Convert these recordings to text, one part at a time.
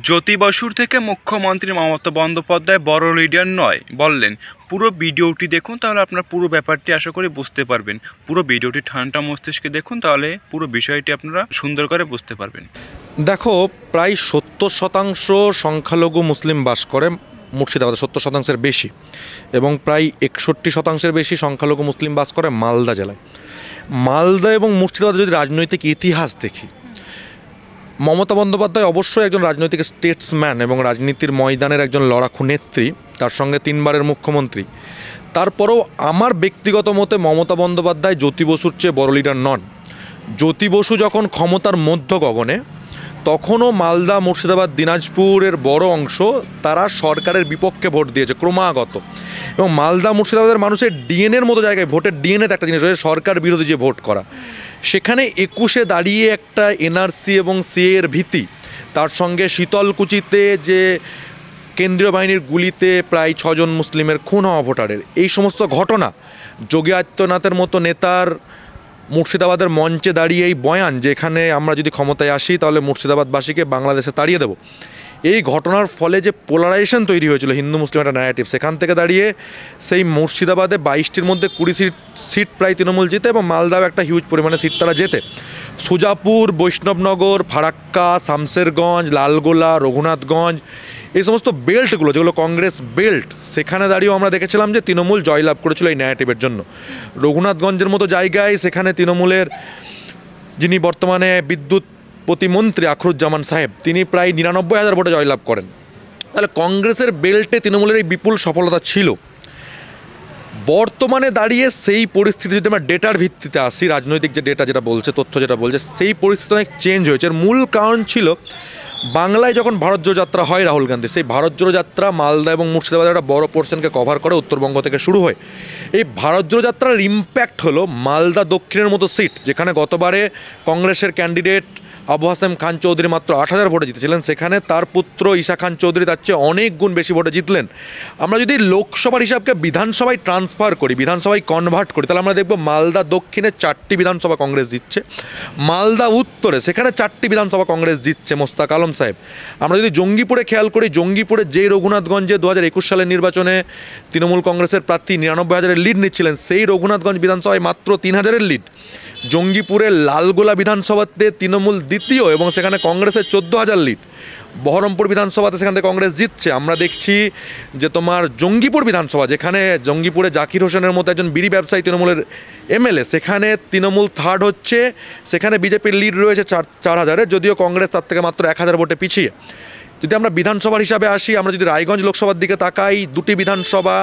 জ্যোতি বসুর থেকে মুখ্যমন্ত্রী মমতা বন্দ্যোপাধ্যায় বড় লিডার নয় বললেন। পুরো ভিডিওটি দেখুন, তাহলে আপনার পুরো ব্যাপারটি আশা করি বুঝতে পারবেন। পুরো ভিডিওটি ঠান্ডা মস্তিষ্কে দেখুন, তাহলে পুরো বিষয়টি আপনারা সুন্দর করে বুঝতে পারবেন। দেখো, প্রায় 70% সংখ্যালঘু মুসলিম বাস করে মুর্শিদাবাদে, 70%-এর বেশি, এবং প্রায় 61% বেশি সংখ্যালঘু মুসলিম বাস করে মালদা জেলায়। মালদা এবং মুর্শিদাবাদে যদি রাজনৈতিক ইতিহাস দেখি, মমতা বন্দ্যোপাধ্যায় অবশ্যই একজন রাজনৈতিক স্টেটসম্যান এবং রাজনীতির ময়দানের একজন লড়াকু নেত্রী, তার সঙ্গে 3 বারের মুখ্যমন্ত্রী। তারপরেও আমার ব্যক্তিগত মতে মমতা বন্দ্যোপাধ্যায় জ্যোতি বসুর চেয়ে বড় লিডার নন। জ্যোতি বসু যখন ক্ষমতার মধ্য গগনে, তখনও মালদা, মুর্শিদাবাদ, দিনাজপুরের বড় অংশ তারা সরকারের বিপক্ষে ভোট দিয়েছে ক্রমাগত। এবং মালদা মুর্শিদাবাদের মানুষের ডিএনএর মতো জায়গায়, ভোটের ডিএনএতে একটা জিনিস রয়েছে, সরকার বিরোধী যে ভোট করা। সেখানে 21-এ দাঁড়িয়ে একটা এনআরসি এবং সিএর ভীতি, তার সঙ্গে শীতলকুচিতে যে কেন্দ্রীয় বাহিনীর গুলিতে প্রায় 6 জন মুসলিমের খুন হওয়া ভোটারের, এই সমস্ত ঘটনা, যোগী আদিত্যনাথের মতো নেতার মুর্শিদাবাদের মঞ্চে দাঁড়িয়ে এই বয়ান যে এখানে আমরা যদি ক্ষমতায় আসি তাহলে মুর্শিদাবাদবাসীকে বাংলাদেশে তাড়িয়ে দেবো, এই ঘটনার ফলে যে পোলারাইজেশন তৈরি হয়েছিল হিন্দু মুসলিম একটা ন্যারেটিভ, সেখান থেকে দাঁড়িয়ে সেই মুর্শিদাবাদে 22টির মধ্যে 20 সিট প্রায় তৃণমূল জিতে, এবং মালদাও একটা হিউজ পরিমাণে সিট তারা জেতে। সুজাপুর, বৈষ্ণবনগর, ফারাক্কা, শামসেরগঞ্জ, লালগোলা, রঘুনাথগঞ্জ, এই সমস্ত বেল্টগুলো যেগুলো কংগ্রেস বেল্ট, সেখানে দাঁড়িয়েও আমরা দেখেছিলাম যে তৃণমূল জয়লাভ করেছিল এই ন্যারেটিভের জন্য। রঘুনাথগঞ্জের মতো জায়গায় সেখানে তৃণমূলের যিনি বর্তমানে বিদ্যুৎ প্রতিমন্ত্রী আখরুজ্জামান সাহেব, তিনি প্রায় 99,000 ভোটে জয়লাভ করেন। তাহলে কংগ্রেসের বেল্টে তৃণমূলের এই বিপুল সফলতা ছিল। বর্তমানে দাঁড়িয়ে সেই পরিস্থিতি, যদি আমরা ডেটার ভিত্তিতে আসি, রাজনৈতিক যে ডেটা যেটা বলছে, তথ্য যেটা বলছে, সেই পরিস্থিতি অনেক চেঞ্জ হয়েছে। এর মূল কারণ ছিল বাংলায় যখন ভারত জোড়ো যাত্রা হয় রাহুল গান্ধী, সেই ভারত জোড়ো যাত্রা মালদা এবং মুর্শিদাবাদের একটা বড় পোর্শনকে কভার করে উত্তরবঙ্গ থেকে শুরু হয়। এই ভারত জোড়ো যাত্রার ইম্প্যাক্ট হলো মালদা দক্ষিণের মতো সিট, যেখানে গতবারে কংগ্রেসের ক্যান্ডিডেট আবু হাসেম খান চৌধুরী মাত্র 8,000 ভোটে জিতেছিলেন, সেখানে তার পুত্র ঈশা খান চৌধুরী তার চেয়ে অনেক গুণ বেশি ভোটে জিতলেন। আমরা যদি লোকসভার হিসাবকে বিধানসভায় ট্রান্সফার করি, বিধানসভায় কনভার্ট করি, তাহলে আমরা দেখব মালদা দক্ষিণে 4টি বিধানসভা কংগ্রেস জিতছে, মালদা উত্তরে সেখানে 4টি বিধানসভা কংগ্রেস জিতছে মোস্তাক আলম সাহেব। আমরা যদি জঙ্গিপুরে খেয়াল করি, জঙ্গিপুরে যেই রঘুনাথগঞ্জে 2021 সালের নির্বাচনে তৃণমূল কংগ্রেসের প্রার্থী 99,000-এর লিড নিচ্ছিলেন, সেই রঘুনাথগঞ্জ বিধানসভায় মাত্র 3,000-এর লিড। জঙ্গিপুরের লালগোলা বিধানসভাতে তৃণমূল দ্বিতীয় এবং সেখানে কংগ্রেসের 14,000 লিড। বহরমপুর বিধানসভাতে সেখান থেকে কংগ্রেস জিতছে। আমরা দেখছি যে তোমার জঙ্গিপুর বিধানসভা, যেখানে জঙ্গিপুরে জাকির হোসেনের মতো একজন বিড়ি ব্যবসায়ী তৃণমূলের এমএলএ, সেখানে তৃণমূল থার্ড হচ্ছে, সেখানে বিজেপির লিড রয়েছে 4,000-এর, যদিও কংগ্রেস তার থেকে মাত্র 1,000 ভোটে পিছিয়ে। যদি আমরা বিধানসভার হিসাবে আসি, আমরা যদি রায়গঞ্জ লোকসভার দিকে তাকাই, 2টি বিধানসভা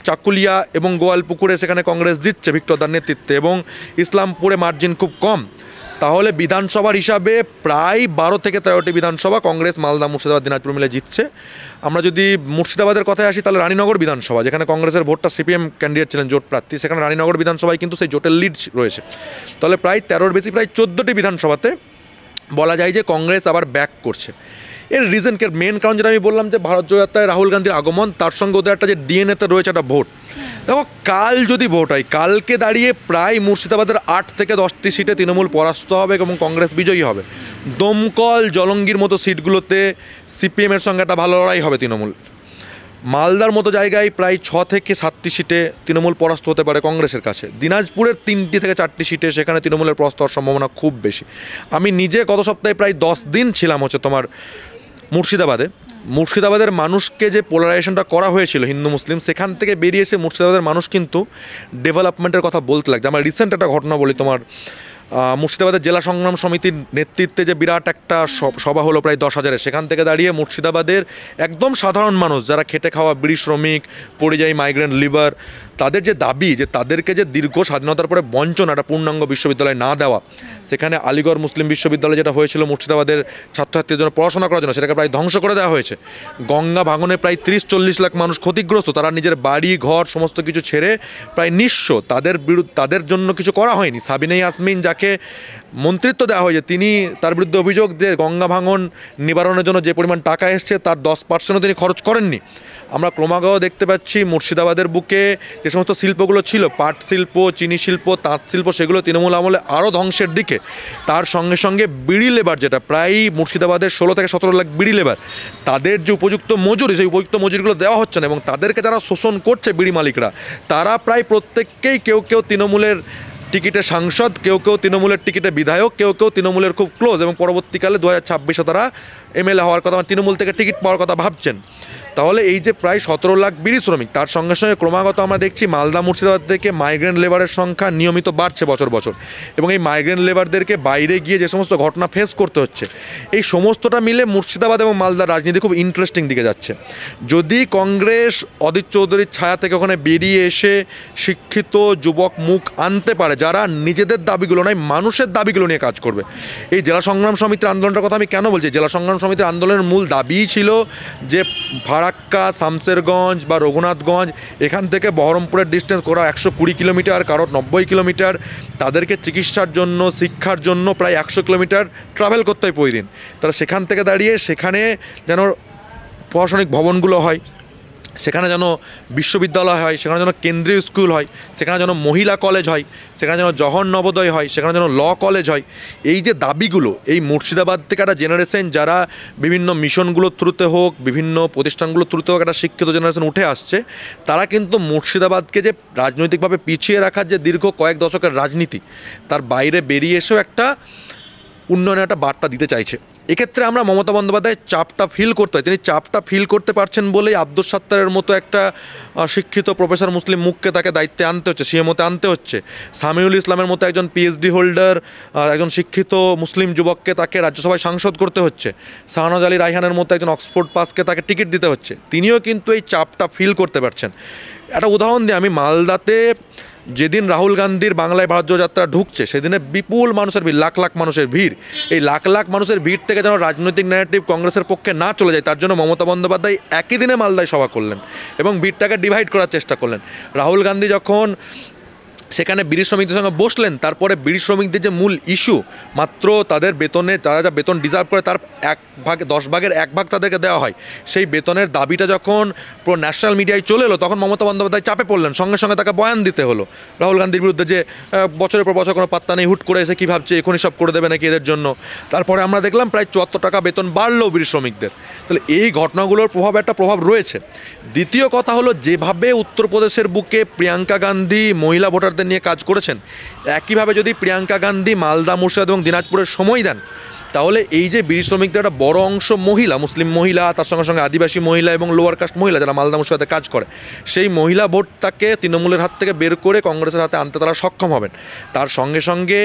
চাকুলিয়া এবং গোয়ালপুকুরে সেখানে কংগ্রেস জিতছে ভিক্টরদার নেতৃত্বে, এবং ইসলামপুরে মার্জিন খুব কম। তাহলে বিধানসভার হিসাবে প্রায় 12 থেকে 13টি বিধানসভা কংগ্রেস মালদা, মুর্শিদাবাদ, দিনাজপুর মিলে জিতছে। আমরা যদি মুর্শিদাবাদের কথায় আসি, তাহলে রানীনগর বিধানসভা, যেখানে কংগ্রেসের ভোটটা সিপিএম ক্যান্ডিডেট ছিলেন জোট প্রার্থী, সেখানে রানীনগর বিধানসভায় কিন্তু সেই জোটের লিড রয়েছে। তাহলে প্রায় 13-র বেশি, প্রায় 14টি বিধানসভাতে বলা যায় যে কংগ্রেস আবার ব্যাক করছে। এর রিজনকে মেন কারণ যেটা আমি বললাম, যে ভারত জোড়ো যাত্রায় রাহুল গান্ধীর আগমন, তার সঙ্গে ওদের একটা যে ডিএনএতে রয়েছে একটা ভোট। দেখো, কাল যদি ভোট হয়, কালকে দাঁড়িয়ে প্রায় মুর্শিদাবাদের 8 থেকে 10টি সিটে তৃণমূল পরাস্ত হবে এবং কংগ্রেস বিজয়ী হবে। দমকল, জলঙ্গির মতো সিটগুলোতে সিপিএমের সঙ্গে একটা ভালো লড়াই হবে তৃণমূল। মালদার মতো জায়গায় প্রায় 6 থেকে 7টি সিটে তৃণমূল পরাস্ত হতে পারে কংগ্রেসের কাছে। দিনাজপুরের 3টি থেকে 4টি সিটে সেখানে তৃণমূলের পরাস্ত হওয়ার সম্ভাবনা খুব বেশি। আমি নিজে গত সপ্তাহে প্রায় 10 দিন ছিলাম তোমার মুর্শিদাবাদের মানুষকে যে পোলারাইজেশনটা করা হয়েছিল হিন্দু মুসলিম, সেখান থেকে বেরিয়ে এসে মুর্শিদাবাদের মানুষ কিন্তু ডেভেলপমেন্টের কথা বলতে লাগছে। আমার রিসেন্ট একটা ঘটনা বলি, তোমার মুর্শিদাবাদের জেলা সংগ্রাম সমিতির নেতৃত্বে যে বিরাট একটা সভা হলো প্রায় 10,000-এর, সেখান থেকে দাঁড়িয়ে মুর্শিদাবাদের একদম সাধারণ মানুষ, যারা খেটে খাওয়া বিড়ি শ্রমিক, পরিযায়ী মাইগ্রেন্ট লিবার, তাদের যে দাবি যে তাদেরকে যে দীর্ঘ স্বাধীনতার পরে বঞ্চনা, একটা পূর্ণাঙ্গ বিশ্ববিদ্যালয় না দেওয়া, সেখানে আলিগড় মুসলিম বিশ্ববিদ্যালয় যেটা হয়েছিল মুর্শিদাবাদের ছাত্রছাত্রীদের জন্য পড়াশোনা করার জন্য, সেটাকে প্রায় ধ্বংস করে দেওয়া হয়েছে। গঙ্গা ভাঙনে প্রায় 30-40 লাখ মানুষ ক্ষতিগ্রস্ত, তারা নিজের বাড়ি ঘর সমস্ত কিছু ছেড়ে প্রায় নিঃস্ব, তাদের জন্য কিছু করা হয়নি। সাবিনা ইয়াসমিন যাকে যাকে মন্ত্রিত্ব দেওয়া হয়েছে তিনি, তার বিরুদ্ধে অভিযোগ যে গঙ্গা ভাঙন নিবারণের জন্য যে পরিমাণ টাকা এসছে তার 10%ও তিনি খরচ করেননি। আমরা ক্রমাগত দেখতে পাচ্ছি মুর্শিদাবাদের বুকে যে সমস্ত শিল্পগুলো ছিল, পাট শিল্প, চিনি শিল্প, তাঁত শিল্প, সেগুলো তৃণমূল আমলে আরও ধ্বংসের দিকে। তার সঙ্গে সঙ্গে বিড়ি লেবার, যেটা প্রায় মুর্শিদাবাদের 16 থেকে 17 লাখ বিড়ি লেবার, তাদের যে উপযুক্ত মজুরি, সেই উপযুক্ত মজুরিগুলো দেওয়া হচ্ছে না, এবং তাদেরকে যারা শোষণ করছে বিড়ি মালিকরা, তারা প্রায় প্রত্যেককেই কেউ কেউ তৃণমূলের টিকিটে সাংসদ, কেউ কেউ তৃণমূলের টিকিটে বিধায়ক, কেউ কেউ তৃণমূলের খুব ক্লোজ, এবং পরবর্তীকালে 2026-এ তারা এমএলএ হওয়ার কথা, তৃণমূল থেকে টিকিট পাওয়ার কথা ভাবছেন। তাহলে এই যে প্রায় 17 লাখ বিড়ি শ্রমিক, তার সঙ্গে সঙ্গে ক্রমাগত আমরা দেখছি মালদা মুর্শিদাবাদ থেকে মাইগ্রেন্ট লেবারের সংখ্যা নিয়মিত বাড়ছে বছর বছর, এবং এই মাইগ্রেন্ট লেবারদেরকে বাইরে গিয়ে যে সমস্ত ঘটনা ফেস করতে হচ্ছে, এই সমস্তটা মিলে মুর্শিদাবাদ এবং মালদার রাজনীতি খুব ইন্টারেস্টিং দিকে যাচ্ছে। যদি কংগ্রেস অদিত চৌধুরীর ছায়া থেকে ওখানে বেরিয়ে এসে শিক্ষিত যুবক মুখ আনতে পারে, যারা নিজেদের দাবিগুলো নয় মানুষের দাবিগুলো নিয়ে কাজ করবে। এই জেলা সংগ্রাম সমিতির আন্দোলনটার কথা আমি কেন বলছি? জেলা সংগ্রাম সমিতির আন্দোলনের মূল দাবিই ছিল যে ফারাক্কা, শামসেরগঞ্জ বা রঘুনাথগঞ্জ, এখান থেকে বহরমপুরের ডিস্টেন্স করা 120 কিলোমিটার, কারোর 90 কিলোমিটার, তাদেরকে চিকিৎসার জন্য, শিক্ষার জন্য প্রায় 100 কিলোমিটার ট্রাভেল করতে হয় প্রতিদিন। তারা সেখান থেকে দাঁড়িয়ে সেখানে যেন প্রশাসনিক ভবনগুলো হয়, সেখানে যেন বিশ্ববিদ্যালয় হয়, সেখানে যেন কেন্দ্রীয় স্কুল হয়, সেখানে যেন মহিলা কলেজ হয়, সেখানে যেন জওহর নবোদয় হয়, সেখানে যেন ল কলেজ হয়। এই যে দাবিগুলো, এই মুর্শিদাবাদ থেকে একটা জেনারেশন যারা বিভিন্ন মিশনগুলোর থ্রুতে হোক, বিভিন্ন প্রতিষ্ঠানগুলোর থ্রুতে হোক, একটা শিক্ষিত জেনারেশন উঠে আসছে, তারা কিন্তু মুর্শিদাবাদকে যে রাজনৈতিকভাবে পিছিয়ে রাখার যে দীর্ঘ কয়েক দশকের রাজনীতি, তার বাইরে বেরিয়ে এসেও একটা উন্নয়নের একটা বার্তা দিতে চাইছে। এক্ষেত্রে আমরা মমতা বন্দ্যোপাধ্যায়ের চাপটা ফিল করতে হয়। তিনি চাপটা ফিল করতে পারছেন বলেই আব্দুস সাত্তারের মতো একটা শিক্ষিত প্রফেসর মুসলিম মুখকে তাকে দায়িত্বে আনতে হচ্ছে, সিএমওতে আনতে হচ্ছে। সামিউল ইসলামের মতো একজন পিএইচডি হোল্ডার, একজন শিক্ষিত মুসলিম যুবককে তাকে রাজ্যসভায় সাংসদ করতে হচ্ছে। শাহনওয়াজ আলী রায়হানের মতো একজন অক্সফোর্ড পাসকে তাকে টিকিট দিতে হচ্ছে। তিনিও কিন্তু এই চাপটা ফিল করতে পারছেন। একটা উদাহরণ দিই আমি, মালদাতে যেদিন রাহুল গান্ধীর বাংলায় ভারত জোড়ো যাত্রা ঢুকছে, সেদিনে বিপুল মানুষের ভিড়, লাখ লাখ মানুষের ভিড়। এই লাখ লাখ মানুষের ভিড় থেকে যেন রাজনৈতিক ন্যারেটিভ কংগ্রেসের পক্ষে না চলে যায়, তার জন্য মমতা বন্দ্যোপাধ্যায় একই দিনে মালদায় সভা করলেন এবং ভিড়টাকে ডিভাইড করার চেষ্টা করলেন। রাহুল গান্ধী যখন সেখানে বিড়ি শ্রমিকদের সঙ্গে বসলেন, তারপরে বিড়ি শ্রমিকদের যে মূল ইস্যু, মাত্র তাদের বেতনে, তারা যা বেতন ডিজার্ভ করে তার 10 ভাগের 1 ভাগ তাদেরকে দেওয়া হয়, সেই বেতনের দাবিটা যখন পুরো ন্যাশনাল মিডিয়ায় চলে এলো, তখন মমতা বন্দ্যোপাধ্যায় চাপে পড়লেন। সঙ্গে সঙ্গে তাকে বয়ান দিতে হলো রাহুল গান্ধীর বিরুদ্ধে যে বছরের পর বছর কোনো পাত্তা নেই, হুট করে এসে কী ভাবছে এখনই সব করে দেবে নাকি এদের জন্য। তারপরে আমরা দেখলাম প্রায় 74 টাকা বেতন বাড়লো বিড়ি শ্রমিকদের। তাহলে এই ঘটনাগুলোর একটা প্রভাব রয়েছে। দ্বিতীয় কথা হলো, যেভাবে উত্তরপ্রদেশের বুকে প্রিয়াঙ্কা গান্ধী মহিলা ভোটারদের নিয়ে কাজ করেছেন, একইভাবে যদি প্রিয়াঙ্কা গান্ধী মালদা, মুর্শিদাবাদ এবং দিনাজপুরের সময় দেন, তাহলে এই যে বিড়ি শ্রমিকদের একটা বড় অংশ মহিলা, মুসলিম মহিলা, তার সঙ্গে সঙ্গে আদিবাসী মহিলা এবং লোয়ার কাস্ট মহিলা যারা মালদা মুর্শিদাবাদে কাজ করে, সেই মহিলা ভোটটাকে তৃণমূলের হাত থেকে বের করে কংগ্রেসের হাতে আনতে তারা সক্ষম হবেন। তার সঙ্গে সঙ্গে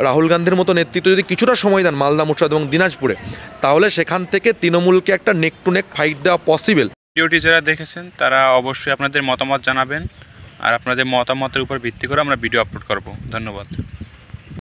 রাহুল গান্ধীর মতো নেতৃত্ব যদি কিছুটা সময় দেন মালদা, মুর্শিদাবাদ এবং দিনাজপুরে, তাহলে সেখান থেকে তৃণমূলকে একটা নেক টু নেক ফাইট দেওয়া পসিবল। ভিডিওটি যারা দেখেছেন তারা অবশ্যই আপনাদের মতামত জানাবেন, আর আপনাদের মতামতের উপর ভিত্তি করে আমরা ভিডিও আপলোড করব। ধন্যবাদ।